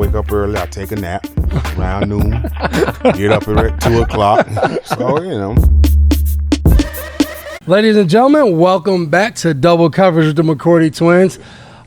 wake up early. I take a nap around noon. Get up at 2 o'clock. So, you know. Ladies and gentlemen, welcome back to Double Coverage with the McCourty Twins.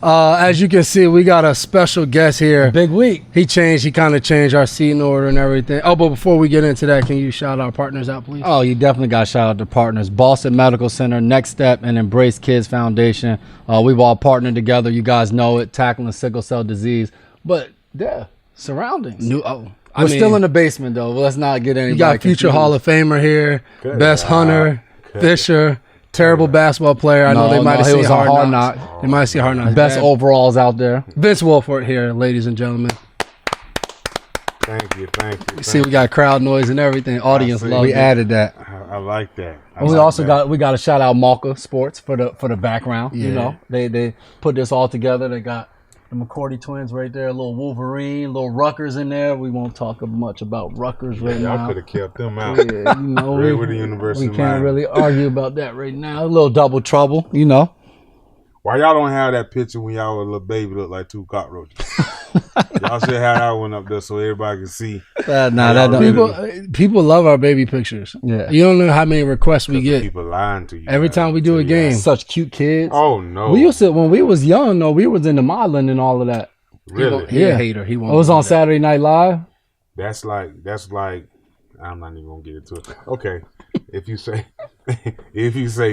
As you can see, we got a special guest here. Big week. He kind of changed our seating order and everything. Oh, but before we get into that, can you shout our partners out, please? Oh, you definitely got to shout out to partners. Boston Medical Center, Next Step, and Embrace Kids Foundation. We've all partnered together. You guys know it, tackling sickle cell disease. But, yeah, surroundings. We're still in the basement, though. Let's not get anybody You got future Hall of Famer here, best hunter, Fisher, terrible basketball player. I know they might have seen Hard Knocks. They might have seen Hard Knocks. Best overalls out there. Vince Wilfork here, ladies and gentlemen. Thank you. You see, we got crowd noise and everything. Audience love. We added that. I like that. We got to shout out Malka Sports for the background. Yeah. You know, they put this all together. They got the McCourty Twins right there, a little Wolverine, a little Rutgers in there. We won't talk much about Rutgers right now. Y'all could have kept them out. Yeah, you know, with the University we can't really argue about that right now. A little double trouble, you know. Why y'all don't have that picture when y'all were a little baby look like two cockroaches? Y'all should have that one up there so everybody can see. People love our baby pictures. Yeah, you don't know how many requests we get. People lying to you every time we do a game. Such cute kids. Oh no, we used to when we was young. though, we was into modeling and all of that. Really? He a hater. He won't. It was on Saturday Night Live. That's like. I'm not even gonna get into it. Okay, if you say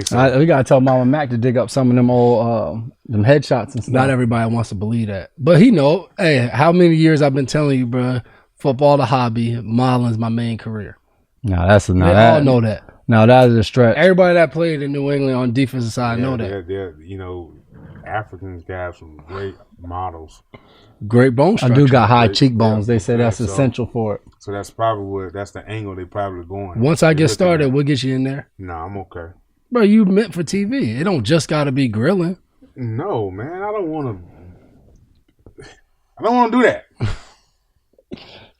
so. We gotta tell Mama Mac to dig up some of them old them headshots and stuff. Not everybody wants to believe that, but he know. Hey, how many years I've been telling you, bro? Football the hobby, modeling's my main career. No, that's not. They all know that. No, that is a stretch. Everybody that played in New England on defensive side know that. You know, Africans have some great models. Great bone structure. I do got high cheekbones. They say that's essential for it. So that's probably that's the angle they probably going. Once I get started, we'll get you in there. Nah, I'm okay. Bro, you meant for TV. It don't just got to be grilling. No, man. I don't want to do that.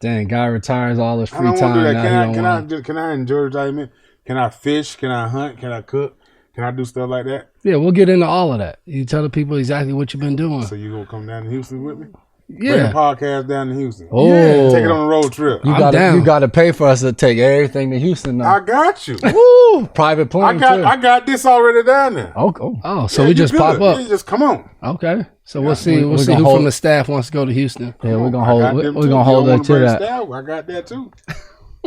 Dang, guy retires all his free time. I don't want to do that. Can I enjoy retirement? Can I fish? Can I hunt? Can I cook? Can I do stuff like that? Yeah, we'll get into all of that. You tell the people exactly what you've been doing. So you gonna come down to Houston with me? Yeah. Bring the podcast down to Houston. Oh, yeah. Take it on a road trip. You got to pay for us to take everything to Houston now. I got you. Woo! Private plane. I got this already down there. Oh, so we just pop up. You just come on. Okay. So we'll see who from the staff wants to go to Houston. Yeah, we're gonna hold that to that. I got that too.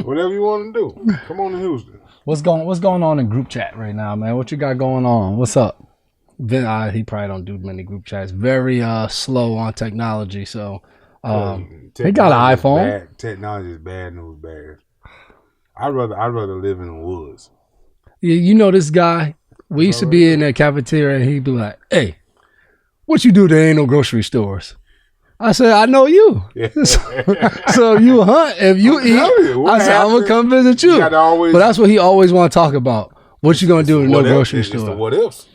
Whatever you want to do, come on to Houston. What's going on in group chat right now, man? What you got going on? What's up? He probably don't do many group chats. Very slow on technology. So he got an iPhone. Technology is bad news bears. I'd rather live in the woods. You know this guy. We used to be in that cafeteria, and he'd be like, "Hey, what you do? There ain't no grocery stores." I said, "I know you." Yeah. So you hunt. If you eat, I said, "I'm gonna come visit you." But that's what he always want to talk about. What you gonna do with no grocery store? It's the what ifs.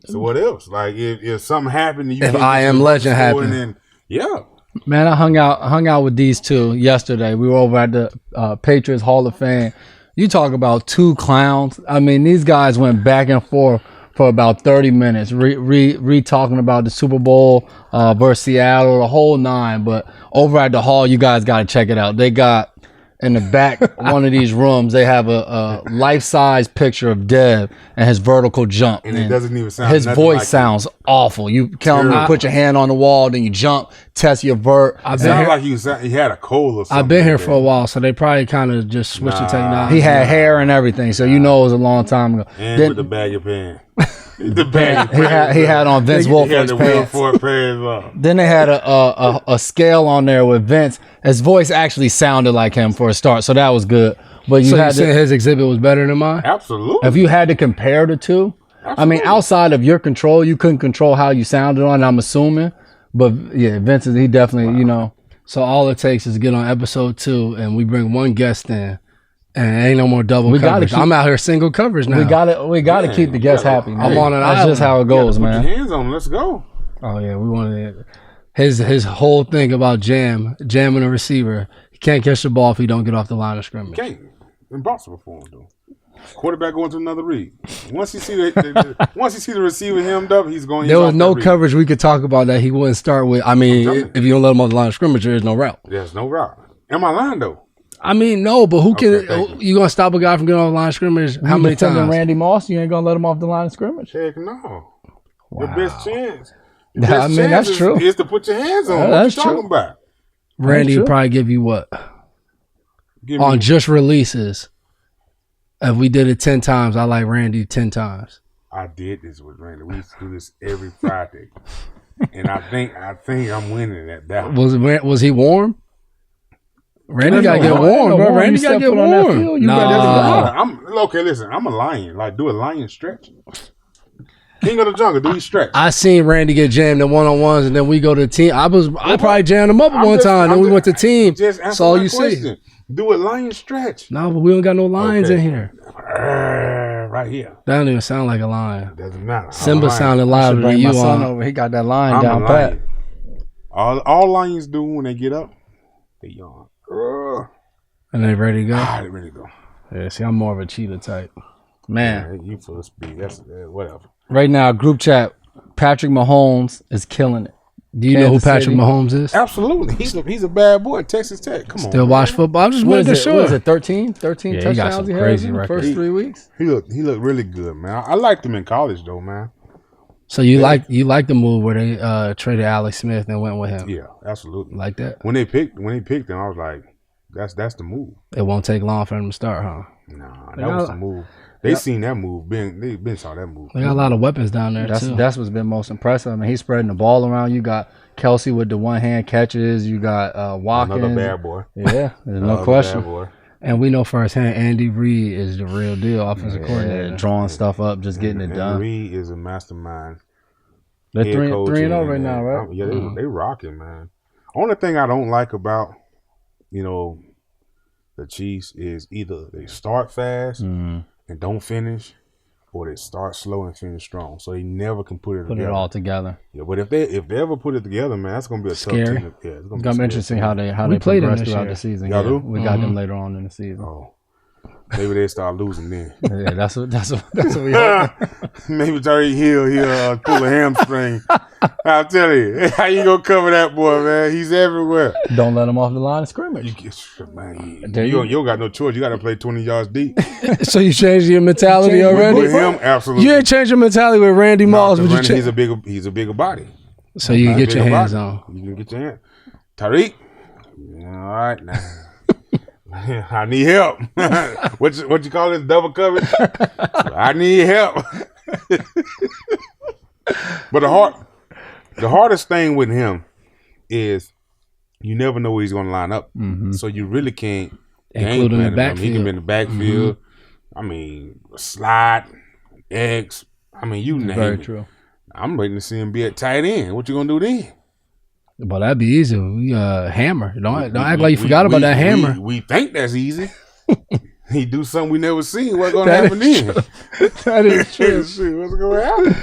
So what else? Like if something happened, if I Am Legend happened, yeah. Man, I hung out with these two yesterday. We were over at the Patriots Hall of Fame. You talk about two clowns. I mean, these guys went back and forth for about 30 minutes, talking about the Super Bowl versus Seattle, the whole nine. But over at the hall, you guys got to check it out. They got in the back one of these rooms, they have a life-size picture of Dev and his vertical jump. And it doesn't even sound. His voice like sounds awful. You tell him to put your hand on the wall, then you jump, test your vert. It sounded like he had a cold or something. I've been here for a while, so they probably kind of just switched the technology. He had hair and everything, so you know it was a long time ago. And with the bag of pants. He had on Vince Wilfork's pants. Then they had a scale on there with Vince. His voice actually sounded like him for a start, so that was good. But you his exhibit was better than mine? Absolutely. If you had to compare the two, absolutely. I mean, outside of your control, you couldn't control how you sounded on, I'm assuming. But yeah, Vince, he definitely, you know. So all it takes is to get on episode 2, and we bring one guest in. And ain't no more double coverage. I'm out here single coverage now. We gotta keep the guests happy. Man. I'm on an island. That's just how it goes, man. Put your hands on them. Let's go. Oh yeah, we wanted his whole thing about jamming a receiver. He can't catch the ball if he don't get off the line of scrimmage. Can't. Impossible for him, though. Quarterback going to another read. Once he see the receiver hemmed up, he's going. There was no coverage we could talk about that he wouldn't start with. I mean, if you don't let him off the line of scrimmage, there's no route. There's no route. Am I lying though? I mean, no, but who can you gonna stop a guy from getting off the line of scrimmage? How many times? Randy Moss, you ain't gonna let him off the line of scrimmage. Heck no. Wow. The best chance. I mean, that's true. Is to put your hands on. That's what you talking about? Randy would probably give you what? On just releases. If we did it 10 times, I like Randy 10 times. I did this with Randy. We used to do this every Friday, and I think I'm winning at that. Was he warm? Randy gotta get warm, bro. Randy gotta get warm. Okay. Listen, I'm a lion. Like, do a lion stretch. King of the jungle, do he stretch? I seen Randy get jammed in one-on-ones, and then we go to the team. I probably jammed him up one time, then we went to team. That's all you see. Do a lion stretch. No, but we don't got no lions in here. Right here. That don't even sound like a lion. Doesn't matter. Simba sounded louder than you son over. He got that lion down pat. All lions do when they get up, they yawn. And they ready to go? They ready to go. Yeah, see, I'm more of a cheetah type. Man. You full of speed. That's whatever. Right now, group chat, Patrick Mahomes is killing it. Do you know who Patrick Mahomes is? Absolutely. He's a bad boy. Texas Tech. Come on. Still watch football? I'm just making sure. What is it, 13? 13 yeah, touchdowns he got some crazy records. First 3 weeks? He looked really good, man. I liked him in college, though, man. So you like the move where they traded Alex Smith and went with him? Yeah, absolutely. Like that? When they picked him, I was like, that's the move. It won't take long for him to start, huh? Nah, that was the move. They seen that move. They been saw that move. They got a lot of weapons down there, too. That's what's been most impressive. I mean, he's spreading the ball around. You got Kelsey with the one-hand catches. You got Watkins. Another bad boy. Yeah, there's no question. Bad boy. And we know firsthand Andy Reid is the real deal, offensive coordinator. Drawing stuff up, just getting it done. Andy Reid is a mastermind. They're 3-0 right now, right? Yeah, they rocking, man. Only thing I don't like about, the Chiefs is either they start fast and don't finish, or they start slow and finish strong. So they never can put it all together. Yeah, but if they ever put it together, man, that's gonna be a tough team. Yeah, it's gonna be interesting how they progress throughout the season. Y'all do? We got them later on in the season. Oh. Maybe they start losing then. Yeah, that's what we hope. Maybe Tyreek Hill he'll pull a hamstring. I'll tell you, how you gonna cover that boy, man? He's everywhere. Don't let him off the line of scrimmage. You don't got no choice. You got to play 20 yards deep. So you changed your mentality already? With him, absolutely. You ain't changed your mentality with Randy Moss. He's a bigger body. So you can get your hands on. You can get your hands. Tyreek, all right now. I need help. What you call this, double coverage? I need help. But the hardest thing with him is you never know where he's going to line up. Mm-hmm. So you really can't include him in the backfield. He can be in the backfield. Mm-hmm. I mean, slide, X. I mean, you name it. Very true. I'm waiting to see him be at tight end. What you going to do then? Well, that'd be easy. We hammer. Don't act like you forgot about that hammer. We think that's easy. He do something we never seen. What's going to happen then? That is true. What's going to happen?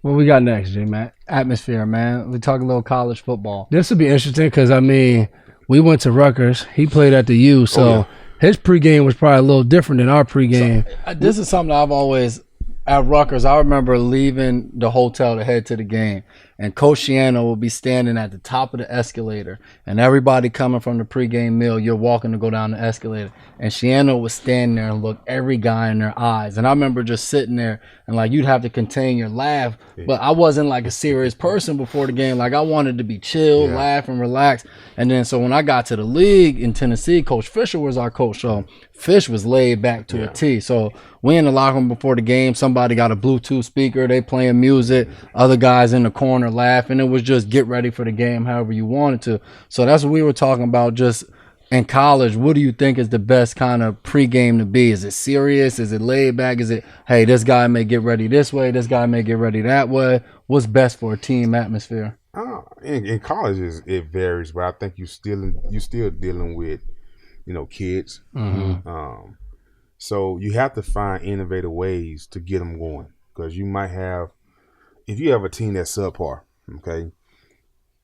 What we got next, J-Mac? Atmosphere, man. We talk a little college football. This would be interesting because, I mean, we went to Rutgers. He played at the U, so his pregame was probably a little different than our pregame. So, this is something I've always – at Rutgers, I remember leaving the hotel to head to the game, and Coach Shiano will be standing at the top of the escalator, and everybody coming from the pregame meal, you're walking to go down the escalator, and Shiano was standing there and look every guy in their eyes, and I remember just sitting there, and like you'd have to contain your laugh, but I wasn't like a serious person before the game. Like I wanted to be chill, laugh, and relax. And then so when I got to the league in Tennessee, Coach Fisher was our coach, so Fish was laid back to a T. So we in the locker room before the game, somebody got a Bluetooth speaker, they playing music, other guys in the corner laughing. It was just get ready for the game however you wanted to. So that's what we were talking about. Just in college, what do you think is the best kind of pregame to be? Is it serious? Is it laid back? Is it, hey, this guy may get ready this way, this guy may get ready that way? What's best for a team atmosphere? In college, it varies, but I think you still dealing with, kids. Mm-hmm. So you have to find innovative ways to get them going, because you might have, if you have a team that's subpar, okay,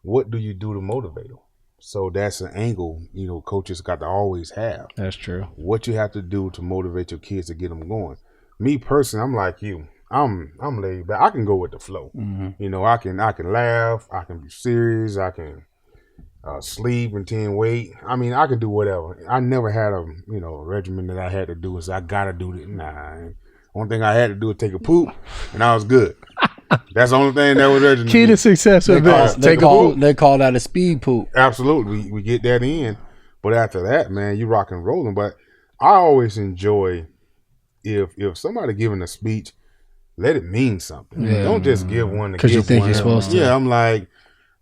what do you do to motivate them? So that's an angle, coaches got to always have. That's true. What you have to do to motivate your kids to get them going. Me personally, I'm like you. I'm laid back. I can go with the flow. I can laugh. I can be serious. I can sleep and wait. I mean, I can do whatever. I never had a regimen that I had to do. I gotta do it. Nah. One thing I had to do was take a poop, and I was good. That's the only thing that was regimen. Key to success of this. Take a poop. They call that a speed poop. Absolutely, we get that in. But after that, man, you rock and rolling. But I always enjoy if somebody giving a speech, let it mean something. Yeah. Don't just give one because you think you're supposed to. Yeah, I'm like,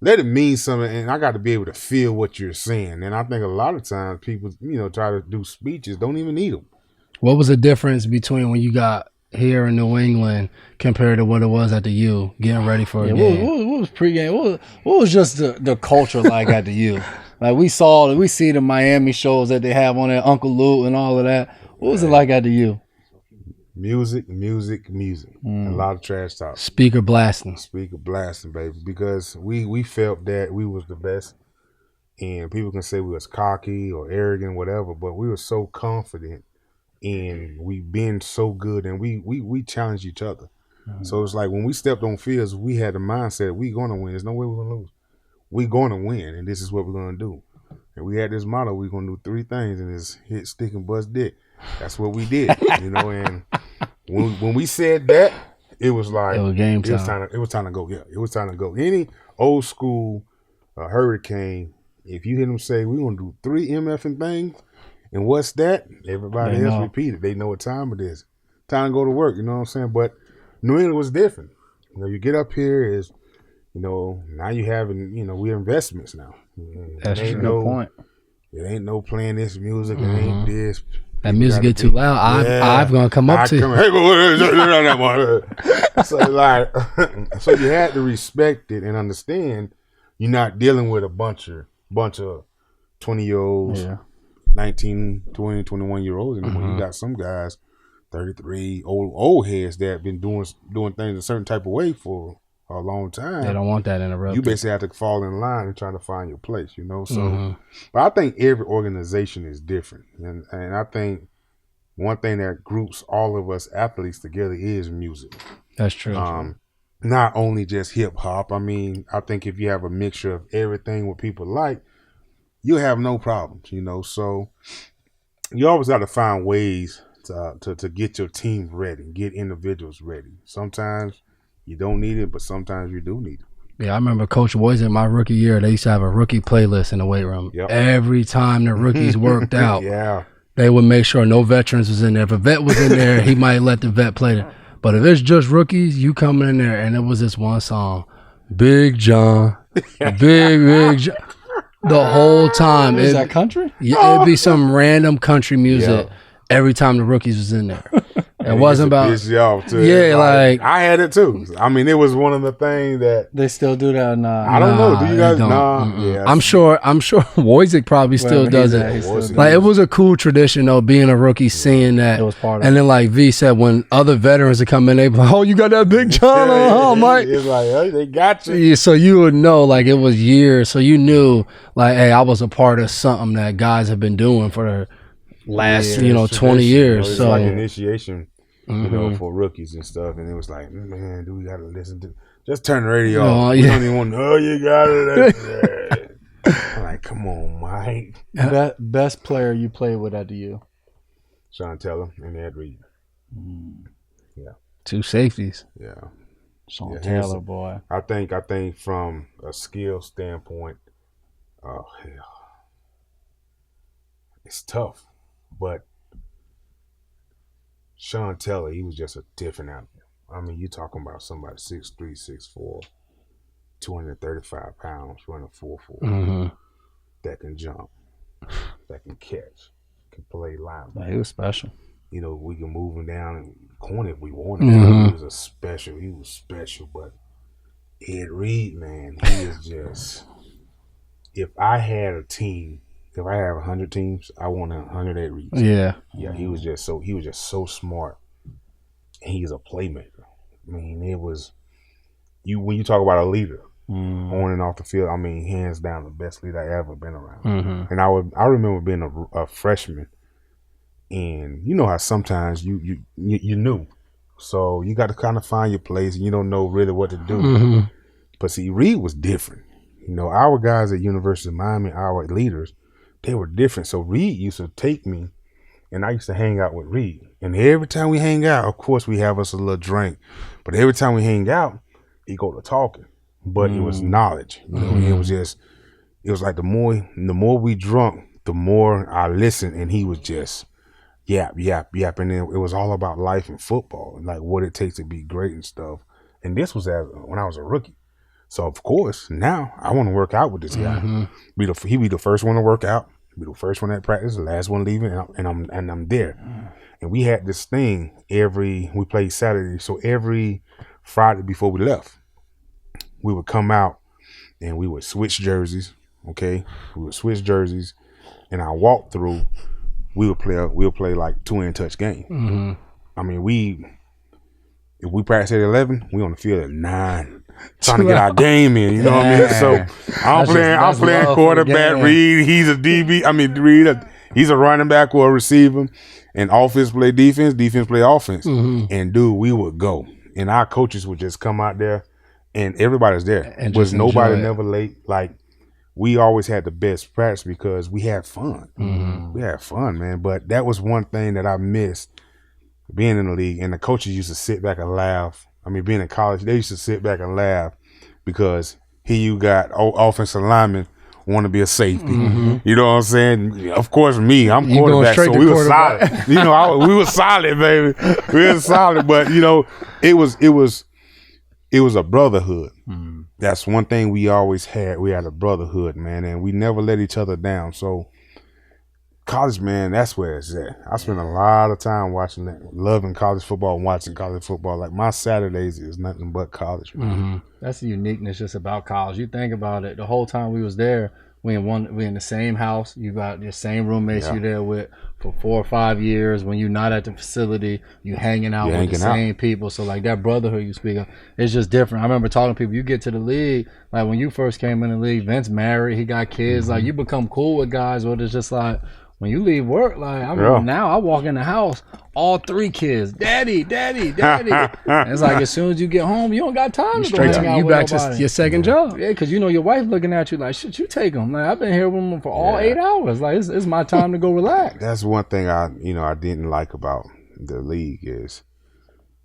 let it mean something, and I got to be able to feel what you're saying. And I think a lot of times people, try to do speeches, don't even need them. What was the difference between when you got here in New England compared to what it was at the U, getting ready for a game? What was pregame? What was just the culture like at the U? Like we see the Miami shows that they have on there, Uncle Lou and all of that. What was it like at the U? Music. A lot of trash talk. Speaker blasting, baby. Because we felt that we was the best, and people can say we was cocky or arrogant, whatever, but we were so confident, and we been so good, and we challenged each other. So it's like when we stepped on fields, we had the mindset we gonna win. There's no way we're gonna lose. We gonna win, and this is what we're gonna do. And we had this motto: we're gonna do three things, and it's hit, stick, and bust dick. That's what we did, And when we said that, it was like it was game time. It was time to go. Yeah, it was time to go. Any old school hurricane, if you hear them say we're gonna do 3 MFing things, and what's that? Everybody else repeat it. They know what time it is. Time to go to work. You know what I'm saying? But New England was different. You get up here is, now you having, we're investments now. That's a good point. It ain't no playing this music. It ain't this. That music get too loud. I'm gonna come up to you. So you had to respect it and understand you're not dealing with a bunch of 20-year-olds, 19, 20, 21-year-olds anymore. You got some guys, 33, old heads that have been doing things a certain type of way for a long time. They don't want that interrupted. You basically have to fall in line and try to find your place, So, but I think every organization is different, and I think one thing that groups all of us athletes together is music. That's true. Not only just hip hop. I mean, I think if you have a mixture of everything what people like, you'll have no problems, So you always got to find ways to get your team ready, get individuals ready. Sometimes you don't need it, but sometimes you do need it. Yeah, I remember Coach Boys in my rookie year, they used to have a rookie playlist in the weight room. Yep. Every time the rookies worked out, they would make sure no veterans was in there. If a vet was in there, he might let the vet play it. But if it's just rookies, you coming in there, and it was this one song, Big John, Big John. The whole time. Is that country? Yeah, it'd be some random country music every time the rookies was in there. It wasn't about piss you off too. Yeah, like I had it too. I mean, it was one of the things that they still do that. I don't know. Do you guys? Yeah, I'm sure Wojcik probably still does it. Like it was a cool tradition though, being a rookie, seeing that. It was part of and then like V said, when other veterans would come in, they be like, "Oh, you got that Big John on, Mike." It's like, hey, they got you. Yeah, so you would know, like it was years. So you knew, like, hey, I was a part of something that guys have been doing for the last, 20 years. It's so like initiation. For rookies and stuff, and it was like, man, do we gotta listen to? Just turn the radio off. We don't even want to know you got it. I'm like, come on, Mike. Best player you played with at the U? Sean Taylor and Ed Reed. Yeah, 2 safeties. Yeah, Sean Taylor, boy. I think from a skill standpoint, oh hell, it's tough, but. Sean Taylor, he was just a different animal. I mean, you talking about somebody 6'3", 6'4", 235 pounds, running 4'4", that can jump, that can catch, can play linebacker. He was special. We can move him down and corner if we wanted. He was special, but Ed Reed, man, he is just. If I had a team. If I have 100 teams, I want 100 Ed Reeds. Yeah. Yeah, he was just so smart. And he's a playmaker. I mean, it was when you talk about a leader, on and off the field. I mean, hands down, the best league I ever been around. And I remember being a freshman, and you know how sometimes you new, so you got to kind of find your place, and you don't know really what to do. But see, Reed was different. You know, our guys at University of Miami, our leaders, they were different. So Reed used to take me, and I used to hang out with Reed. And every time we hang out, of course, we have us a little drink. But every time we hang out, he go to talking. But it was knowledge. You know, it was like the more we drunk, the more I listened, and he was just yap. And then it was all about life and football, and like what it takes to be great and stuff. And this was when I was a rookie. So of course, now I want to work out with this guy. He be the first one to work out, be the first one at practice, the last one leaving, and I'm there. And we had this thing we played Saturday, so every Friday before we left, we would come out and we would switch jerseys. Okay, we would switch jerseys, and our walk through, we'll play like 2-in-touch game. I mean, if we practice at 11, we on the field at 9. Trying to get our game in, you know what I mean? So I'm playing quarterback. Reed, he's a DB. I mean, Reed, he's a running back or a receiver. And offense play defense play offense. And dude, we would go, and our coaches would just come out there, and everybody's there. And was nobody never late. Like, we always had the best practice because we had fun. We had fun, man. But that was one thing that I missed being in the league, and the coaches used to sit back and laugh. I mean, being in college, they used to sit back and laugh because here you got offensive linemen want to be a safety. You know what I'm saying? Of course, I'm quarterback, so we were solid. You know, we were solid, baby. We were solid, but you know, it was a brotherhood. That's one thing we always had. We had a brotherhood, man, and we never let each other down. So college, man, that's where it's at. I spend a lot of time watching that, loving college football and watching college football. Like, my Saturdays is nothing but college. That's the uniqueness just about college. You think about it, the whole time we was there, we in the same house. You got your same roommates you there with for 4 or 5 years. When you're not at the facility, you hanging out with the same people. So like that brotherhood you speak of, it's just different. I remember talking to people, you get to the league, like when you first came in the league, Vince married, he got kids. Like, you become cool with guys, but it's just like, when you leave work, like now I walk in the house, all 3 kids, daddy. And it's like, as soon as you get home, you don't got time to go hang out you with back nobody. to your second job. Yeah, because you know your wife looking at you like, shit, you take them. Like, I've been here with them for all 8 hours. Like, it's my time to go relax. That's one thing I didn't like about the league is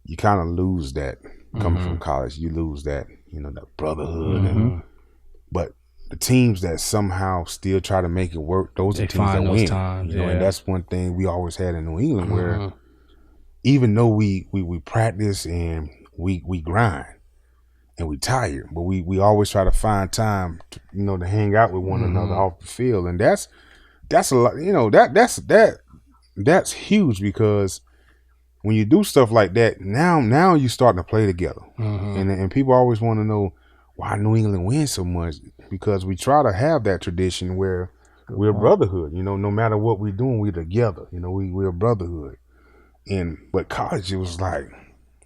you kind of lose that coming from college. You lose that, that brotherhood. But the teams that somehow still try to make it work, those are teams that win. Times, and that's one thing we always had in New England, where even though we practice and we grind and we tired, but we always try to find time to, to hang out with one another off the field, and that's a lot. That's huge, because when you do stuff like that, now you're starting to play together, and people always want to know why New England wins so much, because we try to have that tradition where we're a brotherhood. No matter what we're doing, we're together. We're a brotherhood. But college, it was like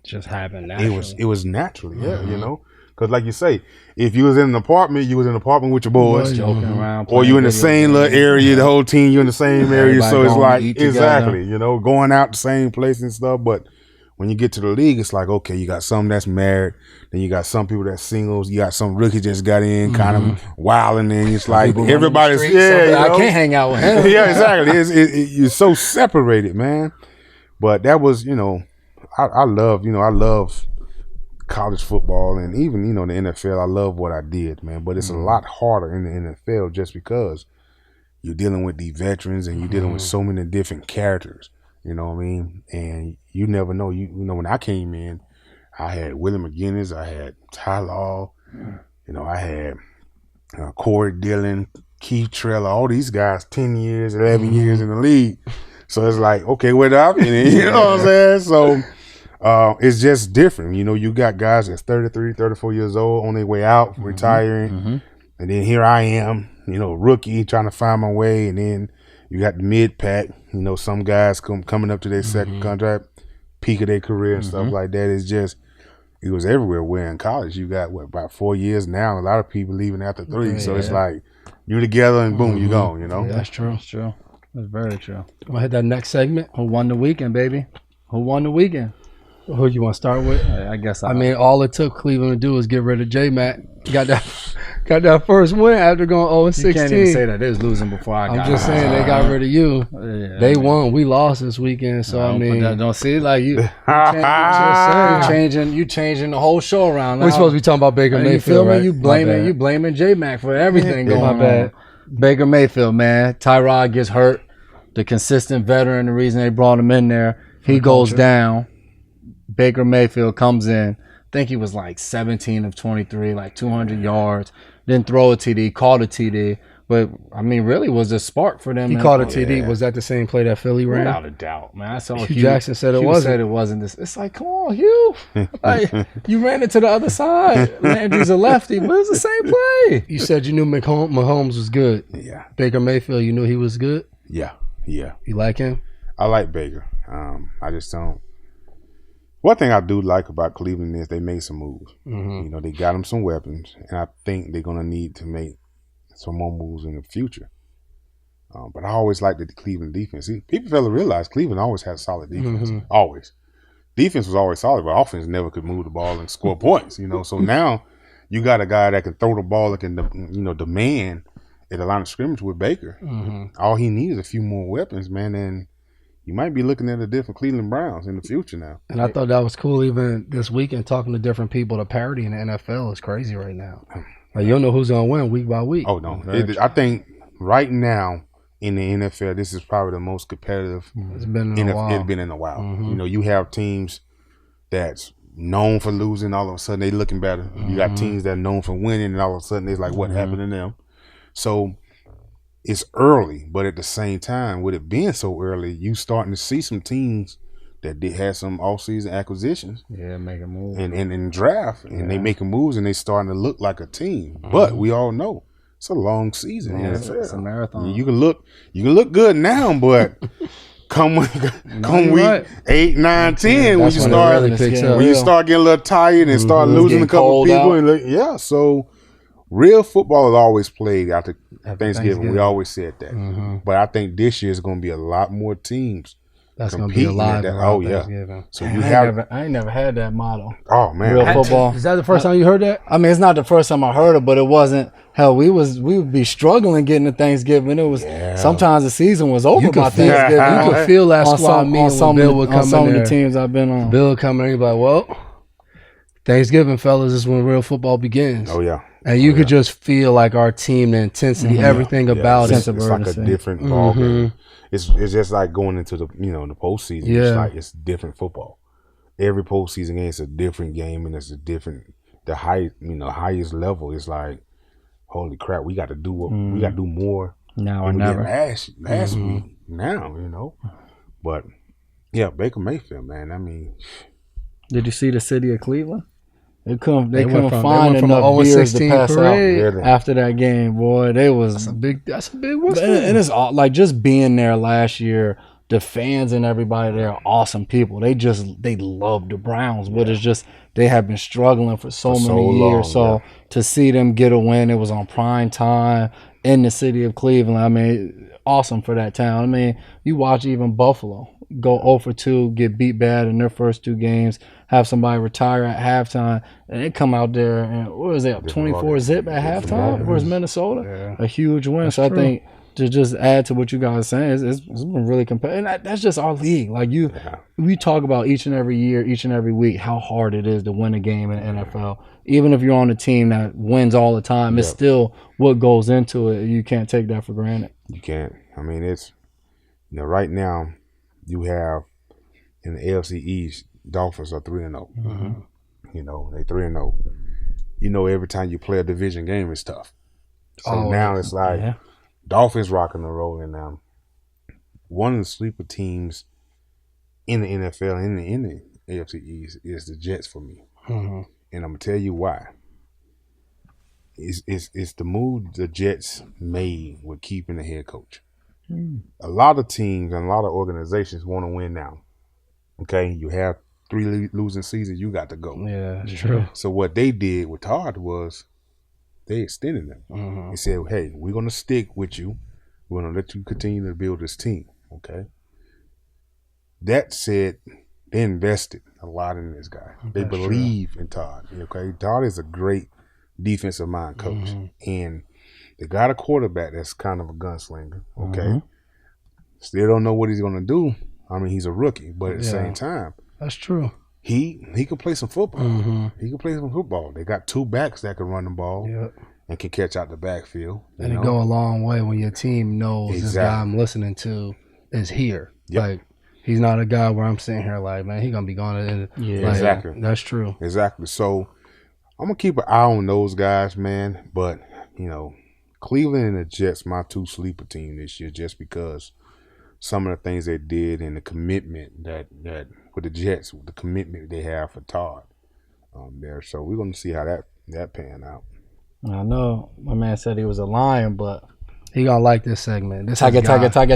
just happened naturally. It was naturally, because like you say, if you was in an apartment, you was in an apartment with your boys, joking around, or you in the same little area, the whole team, you in the same area. So it's like, exactly, going out the same place and stuff. But when you get to the league, it's like, okay, you got some that's married, then you got some people that's singles, you got some rookie just got in, kind of wilding, and it's like everybody's I can't hang out with him. Yeah, exactly. You're so separated, man. But that was, I love college football, and even the NFL. I love what I did, man. But it's a lot harder in the NFL, just because you're dealing with these veterans and you're dealing with so many different characters. You know what I mean? And you never know. When I came in, I had Willie McGinist, I had Ty Law, I had Corey Dillon, Keith Trella, all these guys, 10 years, 11 years in the league. So it's like, okay, what up? You know what I'm saying? So it's just different. You got guys that's 33, 34 years old on their way out, retiring. And then here I am, rookie, trying to find my way. And then you got the mid-pack, some guys coming up to their second contract, peak of their career and stuff like that. It's It was everywhere. Where in college, you got about 4 years now. A lot of people leaving after 3, so it's like you're together and boom, you gone. You know, that's true. That's true. That's very true. I'm gonna hit that next segment. Who won the weekend, baby? Who won the weekend? Who you want to start with? I guess. I mean, all it took Cleveland to do was get rid of J-Mac. Got that first win after going 0-16. You can't even say that they was losing before I got. I'm just saying they got rid of you. Yeah, They won. We lost this weekend. So I mean, don't see like you. You changing the whole show around. We're supposed to be talking about Baker Mayfield, You feel me? right? You blaming J-Mac for everything going on. My bad. Baker Mayfield, man. Tyrod gets hurt. The consistent veteran, the reason they brought him in there, he goes down. Baker Mayfield comes in. I think he was like 17 of 23, like 200 yards. Didn't throw a TD, caught a TD. But, I mean, really was a spark for them. He caught a TD. Was that the same play that Philly ran? Without a doubt, man. I saw Hugh Jackson said it Hugh wasn't. said it wasn't this. It's like, come on, Hugh. Like, you ran it to the other side. Landry's a lefty, but it's the same play. You said you knew Mahomes was good. Yeah. Baker Mayfield, you knew he was good? Yeah. You like him? I like Baker. I just don't. One thing I do like about Cleveland is they made some moves. Mm-hmm. You know, they got them some weapons, and I think they're going to need to make some more moves in the future. But I always liked the Cleveland defense. See, people fail to realize Cleveland always had solid defense. Mm-hmm. Always. Defense was always solid, but offense never could move the ball and score points. You know, so now you got a guy that can throw the ball, that can, demand at the line of scrimmage with Baker. Mm-hmm. All he needs is a few more weapons, man, and you might be looking at a different Cleveland Browns in the future now. And I thought that was cool even this weekend, talking to different people. The parity in the NFL is crazy right now. Like, you don't know who's going to win week by week. Oh, no. I think right now in the NFL, this is probably the most competitive It's been in a while. It's been in a while. Mm-hmm. You know, you have teams that's known for losing, all of a sudden they looking better. Mm-hmm. You got teams that are known for winning, and all of a sudden it's like, what happened to them? So it's early, but at the same time, with it being so early, you starting to see some teams that did have some offseason acquisitions. Yeah, make a move. And draft, and they making moves, and they starting to look like a team. But we all know it's a long season. It's a marathon. You can look good now, but come week 8, 9, 10, when you start really picks up. when you start getting a little tired and start losing a couple of people, and so real football is always played after Thanksgiving. We always said that. But I think this year is going to be a lot more teams. That's going to be alive. Oh, yeah. So I ain't never had that motto. Oh, man. Real football. Is that the first time you heard that? I mean, it's not the first time I heard it, but it wasn't. Hell, we would be struggling getting to Thanksgiving. It was sometimes the season was over by Thanksgiving. You could feel that squad meeting when Bill would come in some of there. the teams I've been on. Bill would come in and be like, well, Thanksgiving, fellas, is when real football begins. Oh, yeah. And you could just feel like our team, the intensity, everything about it. It's like a different ball game. It's just like going into the the postseason. Yeah. It's like it's different football. Every postseason game is a different game, and it's a different highest level. It's like, holy crap, we got to do we got to do more Now or never. Last week. Now, but yeah, Baker Mayfield, man. I mean, did you see the city of Cleveland? They couldn't from find enough beers to pass out parade. after that game, boy. That's a big win. And it's all, like, just being there last year, the fans and everybody there are awesome people. They love the Browns, but it's just they have been struggling for so many years. So to see them get a win, it was on prime time in the city of Cleveland. I mean, awesome for that town. I mean, you watch even Buffalo go 0 for 2, get beat bad in their first 2 games, have somebody retire at halftime, and they come out there and what was it, 24-zip at halftime versus Minnesota? A huge win. So I think to just add to what you guys are saying, it's been really competitive. And that's just our league. Like we talk about each and every year, each and every week, how hard it is to win a game in the NFL. Even if you're on a team that wins all the time, it's still what goes into it. You can't take that for granted. You can't. I mean, it's right now you have in the AFC East, Dolphins are 3-0. They 3-0. Every time you play a division game, it's tough. So now it's like Dolphins rocking and rolling now. One of the sleeper teams in the NFL and in the AFC East is the Jets for me. And I'm gonna tell you why. It's the move the Jets made with keeping the head coach. A lot of teams and a lot of organizations want to win now. Okay, you have 3 losing seasons, you got to go. Yeah, that's true. So what they did with Todd was they extended him. They said, hey, we're going to stick with you. We're going to let you continue to build this team, okay? That said, they invested a lot in this guy. They believe in Todd, okay? Todd is a great defensive mind coach. And they got a quarterback that's kind of a gunslinger, okay? Still don't know what he's going to do. I mean, he's a rookie, but at the same time, that's true. He can play some football. He can play some football. They got 2 backs that can run the ball and can catch out the backfield. And it go a long way when your team knows this guy I'm listening to is here. Like, he's not a guy where I'm sitting here like, man, he's going to be gone. Exactly. That's true. Exactly. So I'm going to keep an eye on those guys, man. But, Cleveland and the Jets, my 2 sleeper team this year, just because some of the things they did and the commitment that with the Jets, the commitment they have for Todd there. So we're going to see how that pan out. I know my man said he was a lion, but he gonna like this segment. This Tiger Woods. Oh, this is his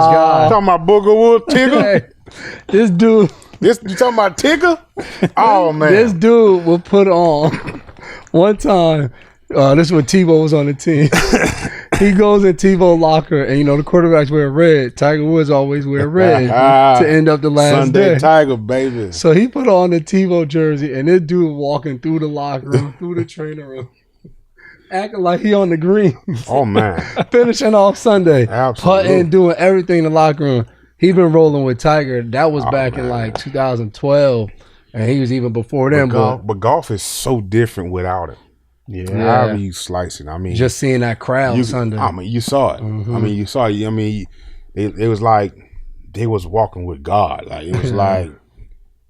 guy. Talking about Booger Wood Tigger? This dude. You talking about Tigger? Oh, man. This dude will put on one time. This is when Tebow was on the team. He goes in Tebow locker, and the quarterbacks wear red. Tiger Woods always wear red to end up the last Sunday day. Tiger, baby. So he put on the Tebow jersey, and this dude walking through the locker room, through the training room, acting like he on the green. Oh, man. Finishing off Sunday. Absolutely. Putting, doing everything in the locker room. He been rolling with Tiger. That was back in like 2012, and he was even before them. But golf is so different without it. However you slice it. I mean, just seeing that crowd Sunday. I mean, you saw it. I mean, you saw it. I mean, it was like they was walking with God. Like, it was like,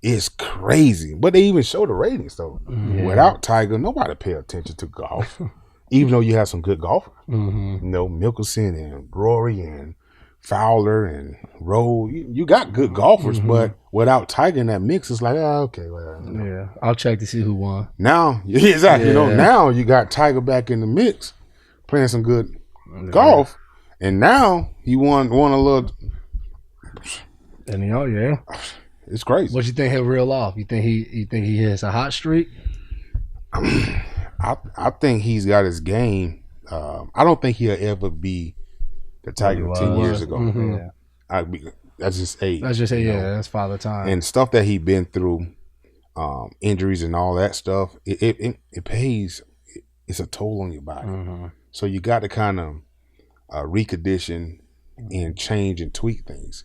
it's crazy. But they even show the ratings, though. Without Tiger, nobody pay attention to golf. Even though you have some good golfers. Mickelson and Rory and Fowler and Rowe. You got good golfers, but without Tiger in that mix, it's like, okay. Well, yeah, I'll check to see who won. Now, exactly. Now you got Tiger back in the mix, playing some good golf, and now he won a little. And it's crazy. What you think he'll reel off? You think he hits a hot streak? I think he's got his game. I don't think he'll ever be the Tiger 10 years ago. That's just age. That's father time. And stuff that he been through, injuries and all that stuff, it pays. It's a toll on your body. So you got to kind of recondition and change and tweak things.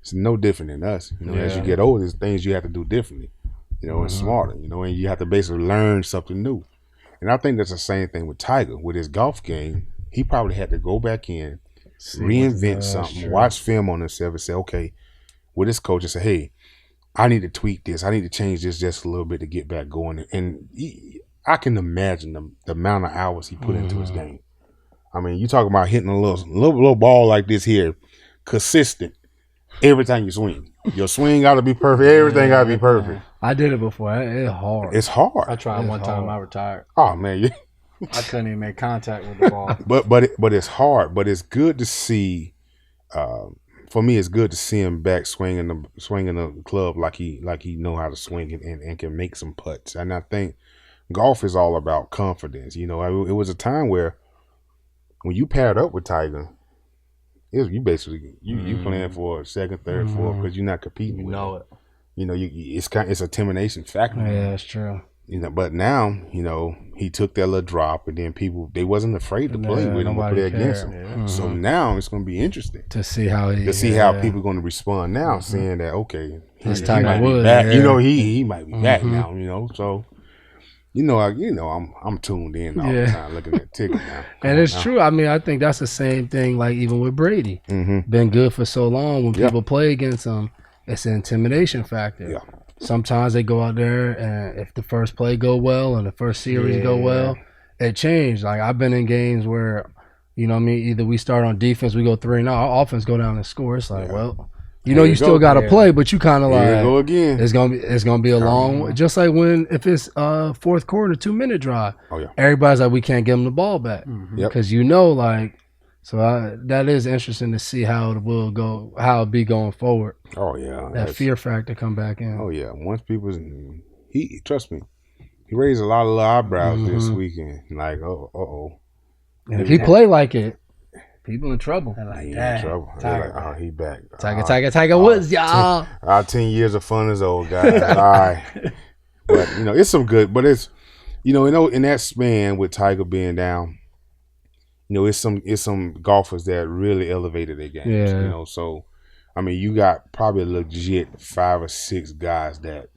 It's no different than us. As you get older, there's things you have to do differently, and smarter, and you have to basically learn something new. And I think that's the same thing with Tiger. With his golf game, he probably had to go back in, reinvent something, watch film on himself and say, okay, with his coach and say, hey, I need to tweak this. I need to change this just a little bit to get back going. And I can imagine the amount of hours he put into his game. I mean, you talking about hitting a little ball like this here, consistent every time you swing. Your swing got to be perfect. Everything got to be perfect. I did it before. It's hard. It's hard. I tried one time. I retired. Oh, man. I couldn't even make contact with the ball. But it's hard. But it's good to see. For me, it's good to see him back swinging the club like he know how to swing it and can make some putts. And I think golf is all about confidence. It was a time where when you paired up with Tiger, you basically you playing for second, third, fourth because you're not competing. You know it. It's a intimidation factor. Yeah, that's true. But now, he took that little drop, and then they wasn't afraid to play with him or play against him. Yeah. So now it's going to be interesting to see how people are going to respond now, seeing that this Tiger Woods, back. He might be back now. So I'm tuned in all the time looking at Tigger now. And it's true. I mean, I think that's the same thing. Like even with Brady, been good for so long. When people play against him, it's an intimidation factor. Yeah. Sometimes they go out there, and if the first play go well and the first series go well, it changed. Like I've been in games where, either we start on defense, we go 3-0, our offense go down and score. It's like, you still got to play, but you kind of like go again. It's gonna be a long. Just like if it's fourth quarter, 2-minute drive. Oh yeah. Everybody's like, we can't give them the ball back because So that is interesting to see how it will go, how it be going forward. Oh yeah, that fear factor come back in. Oh yeah, once he trust me, he raised a lot of eyebrows this weekend. Like, oh. And if he play like it, people in trouble. They're like, He in dang, trouble. They're like, he back. Tiger Woods, y'all. 10 years of fun is old, guys. All right. But, it's some good. But it's, in that span with Tiger being down, it's some golfers that really elevated their games. Yeah. So, I mean, you got probably a legit 5 or 6 guys that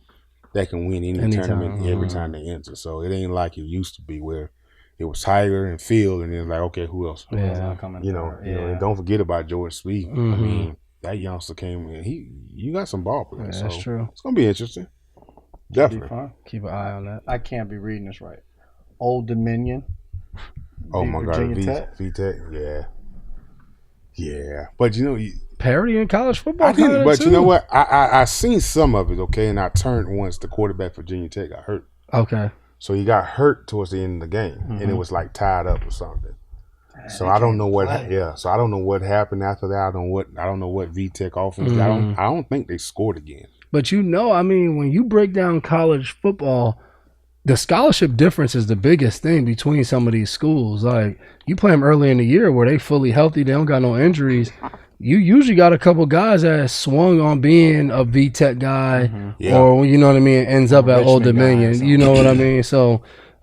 can win any tournament every time they enter. So, it ain't like it used to be where it was Tiger and Phil, and then like, okay, who else? Yeah. And don't forget about Jordan Spieth. I mean, that youngster came in. You got some ball players. Yeah, that's true. It's gonna be interesting. Definitely. Fun. Keep an eye on that. I can't be reading this right. Old Dominion. Oh my Virginia God, VTech. Yeah. But parity in college football. I didn't. But you know what? I seen some of it. Okay, and I turned once the quarterback for Virginia Tech got hurt. Okay. So he got hurt towards the end of the game, and it was like tied up or something. So I don't know what. Yeah. So I don't know what happened after that. I don't know what VTech offense. I don't think they scored again. But I mean, when you break down college football, the scholarship difference is the biggest thing between some of these schools. Like, you play them early in the year where they fully healthy, they don't got no injuries. You usually got a couple guys that swung on being a VTech guy, or you know what I mean, ends up at Old Dominion. You know what I mean? So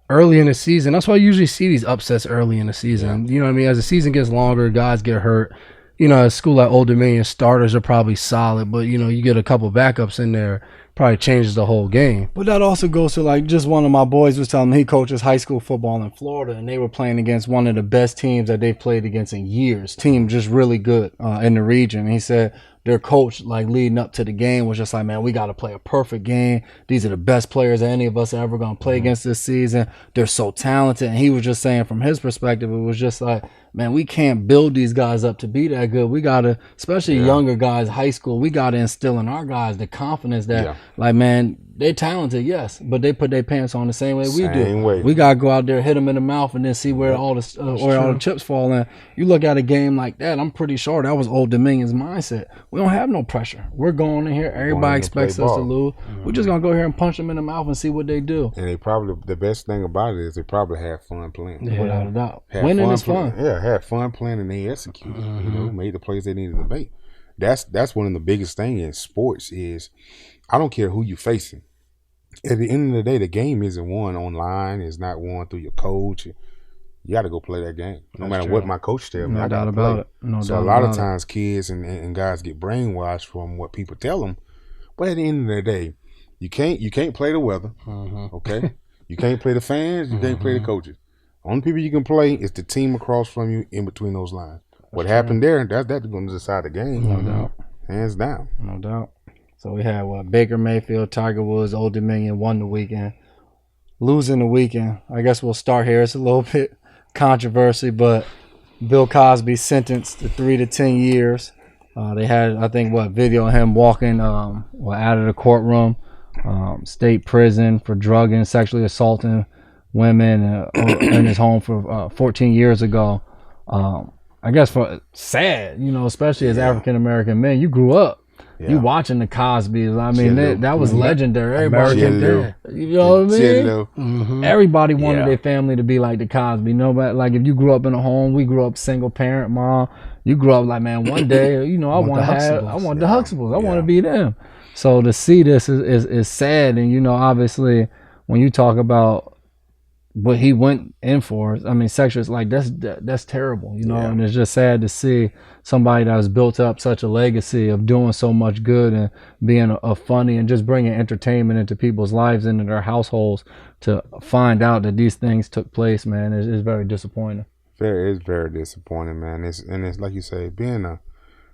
early in the season, that's why I usually see these upsets early in the season. You know what I mean? As the season gets longer, guys get hurt. A school like Old Dominion, starters are probably solid, but you get a couple backups in there, probably changes the whole game. But that also goes to, like, just one of my boys was telling me he coaches high school football in Florida, and they were playing against one of the best teams that they've played against in years. Team just really good in the region. And he said their coach, like, leading up to the game was just like, man, we got to play a perfect game. These are the best players that any of us are ever going to play against this season. They're so talented. And he was just saying from his perspective, it was just like, man, we can't build these guys up to be that good. We got to, especially younger guys, high school, we got to instill in our guys the confidence that, like, man, they're talented, yes, but they put their pants on the same way we do. We got to go out there, hit them in the mouth, and then see where all the chips fall in. You look at a game like that, I'm pretty sure that was Old Dominion's mindset. We don't have no pressure. We're going in here. Everybody expects us to lose. We're just going to go here and punch them in the mouth and see what they do. And the best thing about it is they probably have fun playing. Yeah. Without a doubt. Winning is fun. Yeah, had fun playing and they executed. Made the plays they needed to make. That's one of the biggest things in sports is I don't care who you're facing. At the end of the day, the game isn't won online. It's not won through your coach. You got to go play that game. No matter what my coach tells me, I got to play. So a lot of times kids and guys get brainwashed from what people tell them. But at the end of the day, you can't play the weather. Okay? You can't play the fans. You can't play the coaches. Only people you can play is the team across from you in between those lines. What happened there, that's going to decide the game. No doubt. Hands down. No doubt. So we had Baker Mayfield, Tiger Woods, Old Dominion won the weekend. Losing the weekend. I guess we'll start here. It's a little bit controversy, but Bill Cosby sentenced to 3 to 10 years. They had, I think, video of him walking out of the courtroom, state prison for drugging, sexually assaulting women in his home for 14 years ago. I guess for sad, especially as African American men, you grew up. Yeah. You watching the Cosbys. I mean, that was legendary. Everybody, you know what I mean? Everybody wanted their family to be like the Cosby. Nobody, like, if you grew up in a home, we grew up single parent, mom. You grew up like, man, one day, I want the Huxtables. I want to be them. So to see this is sad, and obviously, when you talk about what he went in for, I mean, sexual, like, that's terrible, and it's just sad to see somebody that has built up such a legacy of doing so much good and being a funny and just bringing entertainment into people's lives, into their households, to find out that these things took place, man, is very disappointing. It's very disappointing, man. It's like you say, being a